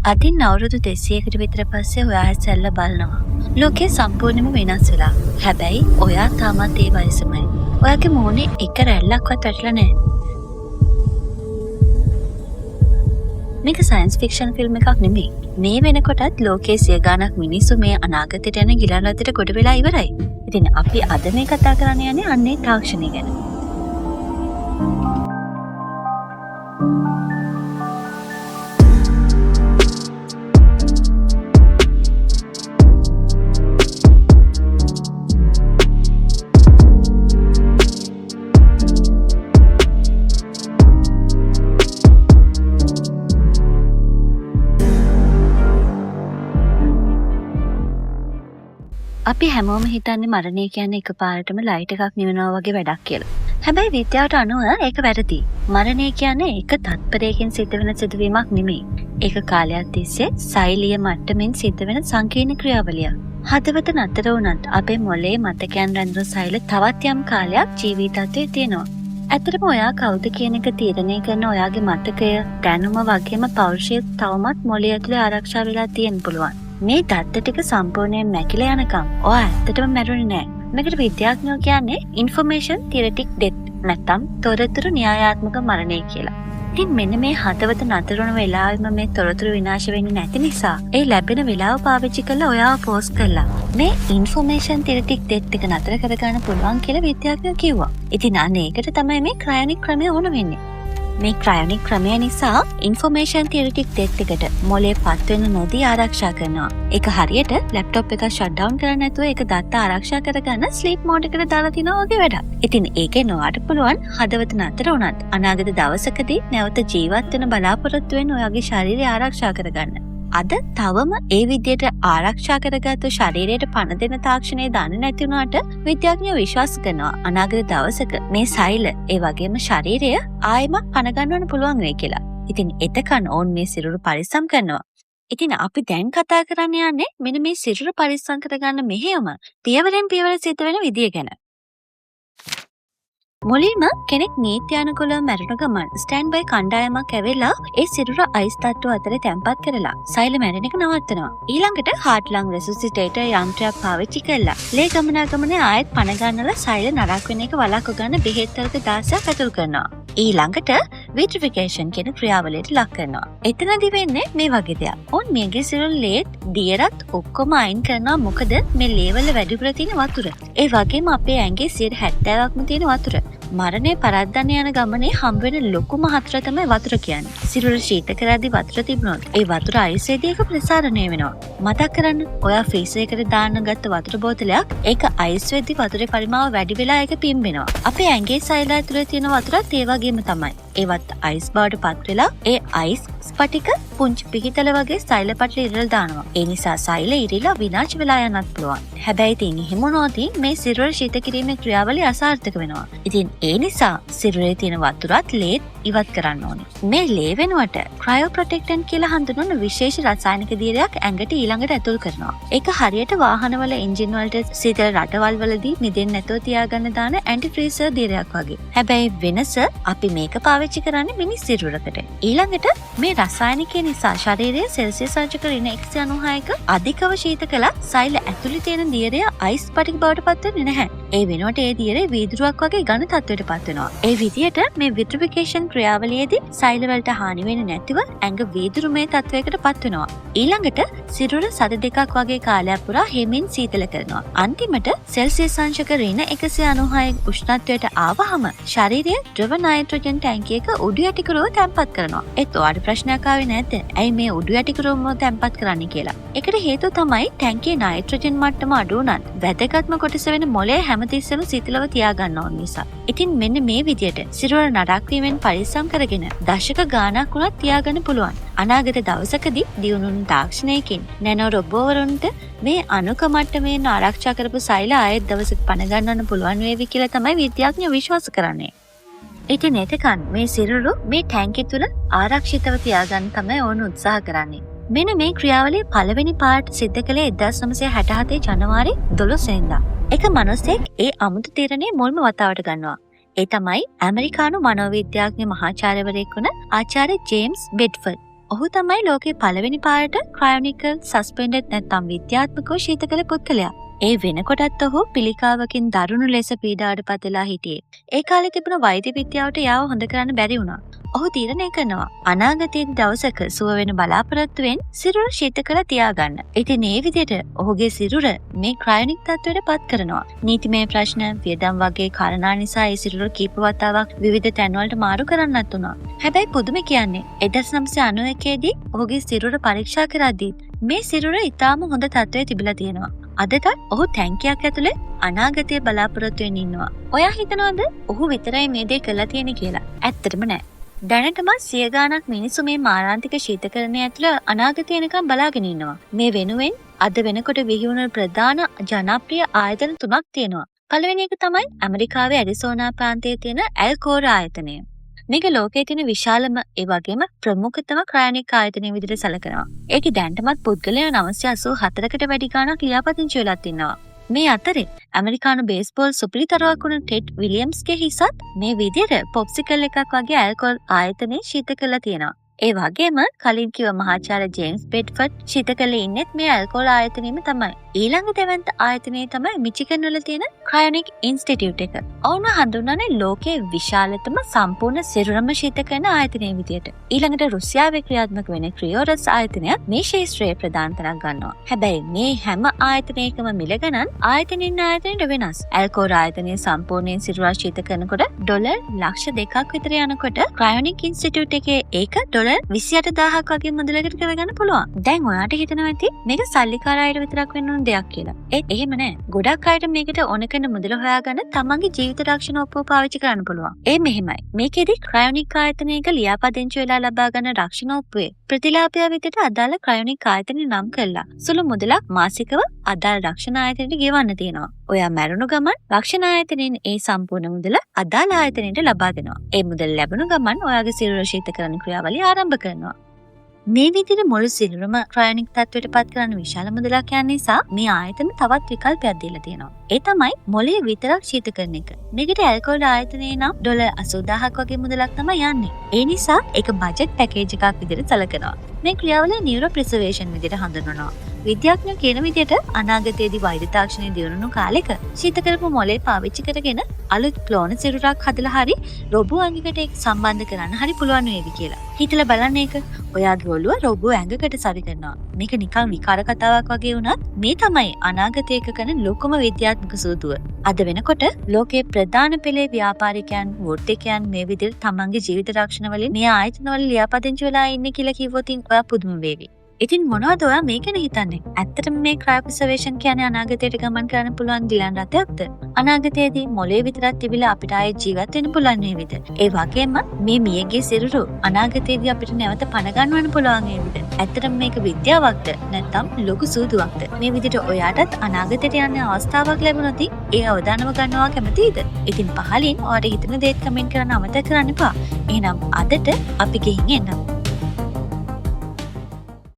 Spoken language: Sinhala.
අදින් අවුරුදු 200කට විතර පස්සේ ඔයා හැසැල්ල බලනවා. ලෝකේ සම්පූර්ණයෙන්ම වෙනස් වෙලා. හැබැයි ඔයා තාමත් ඒ වයසමයි. ඔයාගේ මූණේ එක රැල්ලක්වත් වැටලා නැහැ. මේක සයන්ස් ෆික්ෂන් ෆිල්ම් එකක් නෙමෙයි. මේ වෙනකොටත් ලෝකයේ සිය ගාණක් මිනිස්සු මේ අනාගතයට යන ගිලන් රථයට ගොඩ වෙලා ඉවරයි. ඉතින් අපි අද මේ කතා කරන්න යන්නේ අන්නේ තාක්ෂණය ගැන. අපි හැමෝම හිතන්නේ මරණය කියන්නේ එකපාරටම ලයිට් එකක් නිවනවා වගේ වැඩක් කියලා. හැබැයි විද්‍යාවට අනුව ඒක වැරදි. මරණය කියන්නේ එක තත්පරයකින් සිද්ධ වෙන සිදුවීමක් නෙමෙයි. ඒක කාලයක් තිස්සේ සෛලීය මට්ටමින් සිද්ධ වෙන සංකීර්ණ ක්‍රියාවලියක්. හදවත නතර වුණත් අපේ මොළයේ මතකයන් රැඳුණු සෛල තවත් යම් කාලයක් ජීවිතත්වයේ තියෙනවා. ඇත්තටම ඔයා කවුද කියන එක තීරණය කරන ඔයාගේ මතකය, දැනුම වගේම පෞරුෂය තවමත් මොළය ඇතුලේ ආරක්ෂා වෙලා තියෙන්න පුළුවන්. මේ දත්ත ටික සම්පූර්ණයෙන් මැකිලා යනකම් ඔයා ඇත්තටම මැරුණේ නෑ. මේකට විද්‍යාඥයෝ කියන්නේ ඉන්ෆර්මේෂන් තියරිටික් ඩෙත් නැත්නම් තොරතුරු න්‍යායාත්මක මරණය කියලා. ඉතින් මෙන්න මේ හදවත නතර වුණ වෙලාවෙම මේ තොරතුරු විනාශ වෙන්නේ නැති නිසා ඒ ලැබෙන වෙලාව පාවිච්චි කරලා ඔයාව පෝස්ට් කළා. මේ ඉන්ෆර්මේෂන් තියරිටික් ඩෙත් එක නතර කරගන්න පුළුවන් කියලා විද්‍යාඥයෝ කිව්වා. ඉතින් අන්න ඒකට තමයි මේ ක්‍රයොනික් ක්‍රමය ඕන වෙන්නේ. මේ ක්‍රයොනික් ක්‍රමය නිසා ඉන්ෆර්මේෂන් තියරිටික් ඩෙත් එකට මොලේ පත් වෙන නොදී ආරක්ෂා කරනවා. ඒක හරියට ලැප්ටොප් එක ෂට් ඩවුන් කරන්න නැතුව ඒක දත්ත ආරක්ෂා කරගන්න ස්ලීප් මෝඩ් එකට දාලා තිනවා වගේ වැඩක්. ඉතින් ඒකේ නොවට පුළුවන් හදවත නතර වුණත් අනාගත දවසකදී නැවත ජීවත් වෙන බලාපොරොත්තු වෙන ඔයාගේ ශරීරය ආරක්ෂා කරගන්න. අද තවම ඒ විදියට ආරක්ෂා කරගත්තු ශරීරයට පණ දෙන තාක්ෂණය දන්නේ නැති වුණාට විද්‍යාඥයෝ විශ්වාස කරනවා අනාගත දවසක මේ සෛල ඒ වගේම ශරීරය ආයෙමත් පණ ගන්නවන්න පුළුවන් වෙයි කියලා. ඉතින් එතකන් ඕන් මේ සිරුර පරිස්සම් කරනවා. ඉතින් අපි දැන් කතා කරන්න යන්නේ මෙන්න මේ සිරුර පරිස්සම් කරගන්න මෙහෙයම පියවරෙන් පියවර සිද්ධ වෙන විදිය ගැන. මුලින්ම කෙනෙක් නීත්‍යානුකූලව මැරෙන ගමන් ස්ටෑන්ඩ් බයි කණ්ඩායමක් ඇවිල්ලා ඒ සිරුර අයිස් තට්ටුව අතර තැම්පත් කරලා සෛල මැරෙන එක නවත්තනවා. ඊළඟට හાર્ට් ලං රෙසිසිටේටර් යන්ත්‍රයක් පාවිච්චි කළා. ලේ ගමනාගමනේ ආයෙත් පණ ගන්නලා සෛල නරක් වෙන එක වළක්ව ගන්න බෙහෙත් වර්ග 16ක් ඇතුල් කරනවා. ඊළඟට විට්‍රිෆිකේෂන් කියන ක්‍රියාවලියට ලක් කරනවා. එතනදි වෙන්නේ මේ වගේ දෙයක්. ඕන් මේගේ සිරුර ලේත් දියරත් ඔක්කොම අයින් කරනවා. මොකද මේ ලේවල වැඩිපුර තියෙන වතුර. ඒ වගේම අපේ ඇඟේ 70%ක්ම තියෙන වතුර. මරණය පරද්දන්න යන ගමනේ හම්බ වෙන ලොකුම හතර තමයි වතුර කියන්නේ. සිරුර ශීත කරද්දී වතුර තිබුණොත් ඒ වතුර අයිස් වෙදී ඒක ප්‍රසාරණය වෙනවා. මතක් කරන්න ඔයා ෆ්‍රීසර් එකට දාන්න ගත්ත වතුර බෝතලයක් ඒක අයිස් වෙද්දී වතුරේ පරිමාව වැඩි වෙලා ඒක පිම්බෙනවා. අපේ ඇඟේ සෛල ඇතුලේ තියෙන වතුරත් ඒ වගේම තමයි. ඒවත් අයිස් බවට පත් වෙලා ඒ අයිස් ස්පටික පුංචි පිහිටල වගේ සෛල පටල ඉරලා දානවා. ඒ නිසා සෛල ඉරිලා විනාශ වෙලා යන්නත් පුළුවන්. හැබැයි ඉතින් එහෙම නොදී මේ සිරුර ශීත කිරීමේ ක්‍රියාවලිය අසාර්ථක වෙනවා. ඉතින් ඒ නිසා සිරුරේ තියෙන වතුරත් ලේත් ඉවත් කරන්න ඕනේ. මේ ලේ වෙනුවට ක්‍රයෝප්‍රොටෙක්ටන්ට් කියලා හඳුන්වන විශේෂ රසායනික දියරයක් ඇඟට ඊළඟට ඇතුල් කරනවා. ඒක හරියට වාහනවල එන්ජින් වලට සීතල රටවල් වලදී මිදෙන්නේ නැතුව තියාගන්න දාන ඇන්ටි ෆ්‍රීසර් දියරයක් වගේ. හැබැයි වෙනස අපි මේක පාවිච්චි කරන්නේ මිනිස් සිරුරකට. ඊළඟට මේ රසායනිකය නිසා ශරීරයේ සෙල්සියස් අංශක ඍණ 196ක අධිකව ශීත කළත් සෛල ඇතුලේ තියෙන දියරය අයිස් ස්පටික බවට පත් වෙන්නේ නැහැ. ඒ වෙනුවට ඒ දියරේ වීදුරුවක් වගේ ඝන තත්ත්වයට පත් වෙනවා. ඒ විදිහට මේ විට්‍රිෆිකේෂන් ක්‍රියාවලියේදී සෛල වලට හානි වෙන්නේ නැතිව ඇඟ වීදුරුමය තත්ත්වයකට පත් වෙනවා. ඊළඟට සිරුර සති දෙකක් වගේ කාලයක් පුරා හිමින් සීතල කරනවා. අන්තිමට සෙල්සියස් අංශක ඍණ 196 උෂ්ණත්වයට ආවහම ශරීරයේ ද්‍රව නයිට්‍රජන් ටැංකියක උඩු යටිකුරුව තැම්පත් කරනවා. ඒත් ඔයාලට ප්‍රශ්නයක් ආවේ නැද්ද? ඇයි මේ උඩු යටිකුරුවම තැම්පත් කරන්නේ කියලා? ඒකට හේතුව තමයි ටැංකියේ නයිට්‍රජන් මට්ටම අඩු වුණත් වැදගත්ම කොටස වෙන මොළය හැමතිස්සෙම සීතලව තියාගන්න ඕන නිසා. ඉතින් මෙන්න මේ විදියට සිරුර නරක් වීමෙන් පරිස්සම් කරගෙන දශක ගාණක් වුණත් තියාගන්න පුළුවන්. අනාගත දවසකදී දියුණුවන තාක්ෂණයකින් නැනෝ රොබෝවරුන්ට මේ අණුක මට්ටමේ ආරක්ෂා කරපු සෛල ආයෙත් දවසක පණ ගන්නන්න පුළුවන් වේවි කියලා තමයි විද්‍යාඥයෝ විශ්වාස කරන්නේ. ඉතින් එතකන් මේ සිරුරු මේ ටැංකිය තුල ආරක්ෂිතව තියාගන්න තමයි ඕන උත්සාහ කරන්නේ. මෙන්න මේ ක්‍රියාවලිය පළවෙනි පාර්ට් සිද්ධ කළේ 1967 ජනවාරි 12 වෙනිදා. එක මිනිසෙක් ඒ අමුතු තීරණය මුල්ම වතාවට ගන්නවා. ඒ තමයි ඇමරිකානු මනෝවිද්‍යාඥ මහාචාර්යවරයෙක් වුණ ආචාර්ය ජේම්ස් බෙඩ්ෆර්ඩ්. ඔහු තමයි ලෝකේ පළවෙනි පාරට ක්‍රයොනිකල් සස්පෙන්ඩඩ් නැත්නම් විද්‍යාත්මකව ශීතකල පුද්ගලයා. ඒ වෙනකොටත් ඔහු පිළිකාවකින් දරුණු ලෙස පීඩාවට පත් වෙලා හිටියේ. ඒ කාලේ තිබුණ වෛද්‍ය විද්‍යාවට යාව හොඳ කරන්න බැරි වුණා. ඔහු තීරණය කරනවා අනාගතයේ දවසක සුව වෙන බලාපොරොත්තුවෙන් සිරුර ශීතකල තියාගන්න. ඉතින් ඒ විදිහට ඔහුගේ සිරුර මේ ක්‍රයොනික් තත්ත්වයට පත් කරනවා. නීතිමය ප්‍රශ්න, වියදම් වගේ කාරණා නිසා ඒ සිරුර කීප වතාවක් විවිධ තැන්වලට මාරු කරන්නත් වුණා. හැබැයි පුදුම කියන්නේ 1991 දී ඔහුගේ සිරුර පරීක්ෂා කරද්දී මේ සිරුර ඉතාම හොඳ තත්ත්වයේ තිබිලා තියෙනවා. අදටත් ඔහු ටැංකියක් ඇතුලේ අනාගතයේ බලාපොරොත්තු වෙමින් ඉන්නවා. ඔයා හිතනවද ඔහු විතරයි මේ දේ කරලා තියෙන්නේ කියලා? ඇත්තටම නෑ. දැනටම සිය ගාණක් මිනිස්සු මේ මාරාන්තික ශීතකරණය ඇතුළ අනාගතය එනකම් බලාගෙන ඉන්නවා. මේ වෙනුවෙන් අද වෙනකොට විහිුණු ප්‍රධාන ජනප්‍රිය ආයතන 3ක් තියෙනවා. පළවෙනි එක තමයි ඇමරිකාවේ ඇරිසෝනා ප්‍රාන්තයේ තියෙන ඇල්කෝර ආයතනය. මේක ලෝකයේ තියෙන විශාලම ඒ වගේම ප්‍රමුඛතම ක්‍රයොනික් ආයතනය විදිහට සැලකෙනවා. ඒකේ දැනටමත් පුද්ගලයන් 984කට වැඩි ගණනක් ලියාපදිංචි වෙලා ඉන්නවා. මේ අතරේ ඇමරිකානු බේස්බෝල් සුපිරිතරුවෙක් වුණ ටෙඩ් විලියම්ස්ගේ හිසත් මේ විදිහට පොප්සිකල් එකක් වගේ ඇල්කොහොල් ආයතනයේ ශීත කරලා තියෙනවා. ඒ වගේම කලින් කිව්ව මහාචාර්ය ජේම්ස් බෙඩ්ෆර්ඩ් ශීත කරලා ඉන්නෙත් මේ ඇල්කොහොල් ආයතනයේම තමයි. ඊළඟ දෙවන්ත ආයතනය තමයි මිචිගන් වල තියෙන ක්‍රයොනික් ඉන්ස්ටිටියුට් එක. ඔවුන් හඳුන්වන්නේ ලෝකයේ විශාලතම සම්පූර්ණ සිරුරම ශීත කරන ආයතනය විදියට. ඊළඟට රුසියාවේ ක්‍රියාත්මක වෙන ක්‍රියෝරස් ආයතනය මේ ශාස්ත්‍රයේ ප්‍රධාන තැනක් ගන්නවා. හැබැයි මේ හැම ආයතනයකම මිල ගණන් ආයතනින් ආයතනයට වෙනස්. ඇල්කෝර ආයතනයේ සම්පූර්ණයෙන් සිරුර ශීත කරනකොට ඩොලර් ලක්ෂ 2ක් විතර යනකොට ක්‍රයොනික් ඉන්ස්ටිටියුට් එකේ ඒක ඩොලර් 28000ක් වගේ මුදලකට කරගන්න පුළුවන්. දැන් ඔයාට හිතනවා ඇති මේක සල්ලිකාර අයට විතරක් වෙන්න ඕන දෙයක් කියලා. ඒත් එහෙම නෑ. ගොඩක් අයට මේකට ඕන කරන මුදල හොයාගන්න තමන්ගේ ජීවිත රක්ෂණ ඔප්පුව පාවිච්චි කරන්න පුළුවන්. ඒ මෙහෙමයි. මේකෙදි ක්‍රයොනික් ආයතනයක ලියාපදිංචි වෙලා ලබා ගන්න රක්ෂණ ඔප්පුවේ ප්‍රතිලාභය විදිහට අදාළ ක්‍රයොනික් ආයතනෙ නම් කරලා සුළු මුදලක් මාසිකව අදාළ රක්ෂණ ආයතනයට ගෙවන්න තියෙනවා. ඔයා මැරුණු ගමන් රක්ෂණ ආයතනයෙන් ඒ සම්පූර්ණ මුදල අදාළ ආයතනයට ලබා දෙනවා. ඒ මුදල ලැබුණු ගමන් ඔයාගේ සිරුර ශීතකරණ ක්‍රියාවලිය ආරම්භ කරනවා. මේ විදිහට මුළු සිරුරම ක්‍රයොනික් තත්ත්වයට පත් කරන්න විශාල මුදලක් යන නිසා මේ ආයතන තවත් විකල්පයක් දීලා තියෙනවා. ඒ තමයි මොළයේ විතරක් ශීත කරන එක. මේකට ඇල්කොහොල් ආයතනයේ නම් ඩොලර් 80000ක් වගේ මුදලක් තමයි යන්නේ. ඒ නිසා ඒක බජට් පැකේජ් එකක් විදිහට සැලකනවා. මේ ක්‍රියාවලිය නියුරෝ ප්‍රිසර්වේෂන් විදිහට හඳුන්වනවා. විද්‍යාඥයෝ කියන විදිහට අනාගතයේදී වෛද්‍ය තාක්ෂණයේ දියුණුණු කාලෙක ශීත කරපු මොළේ පාවිච්චි කරගෙන අලුත් ක්ලෝන සිරුරක් හදලා හරි රොබෝ ඇඟකට ඒක සම්බන්ධ කරන්න හරි පුළුවන් වේවි කියලා. හිතලා බලන්න ඒක. ඔයාගේ ඔළුව රොබෝ ඇඟකට සවි කරනවා. මේක නිකන් විකාර කතාවක් වගේ වුණත් මේ තමයි අනාගතයක කරන ලොකුම විද්‍යාත්මක සූදුව. අද වෙනකොට ලෝකයේ ප්‍රධාන පෙළේ ව්‍යාපාරිකයන්, වෘත්තිකයන් මේ විදිහට තමන්ගේ ජීවිත රක්ෂණ වලින් මේ ආයතනවල ලියාපදිංචි වෙලා ඉන්නේ කියලා කිව්වොත් ඔයා පුදුම වේවි. ඉතින් මොනවද ඔයා මේ ගැන හිතන්නේ? ඇත්තටම මේ ක්‍රයොප්‍රිසර්වේෂන් කියන්නේ අනාගතයට ගමන් කරන්න පුළුවන් ගිලන් රථයක්ද? අනාගතයේදී මොළේ විතරක් තිබිලා අපිට ආයේ ජීවත් වෙන්න පුළුවන් වේවිද? ඒ වගේම මේ මියගේ සිරුරු අනාගතයේදී අපිට නැවත පණ ගන්නවන්න පුළුවන් වේවිද? ඇත්තටම මේක විද්‍යාවක්ද නැත්නම් ලොකු සූදුවක්ද? මේ විදිහට ඔයාටත් අනාගතයට යන්න අවස්ථාවක් ලැබුණොත් ඒ අවදානම ගන්නවා කැමතිද? ඉතින් පහලින් ඔයාට හිතන දේත් කමෙන්ට් කරන්න අමතක කරන්න එපා. එහෙනම් අදට අපි ගෙහින් එන්නම්.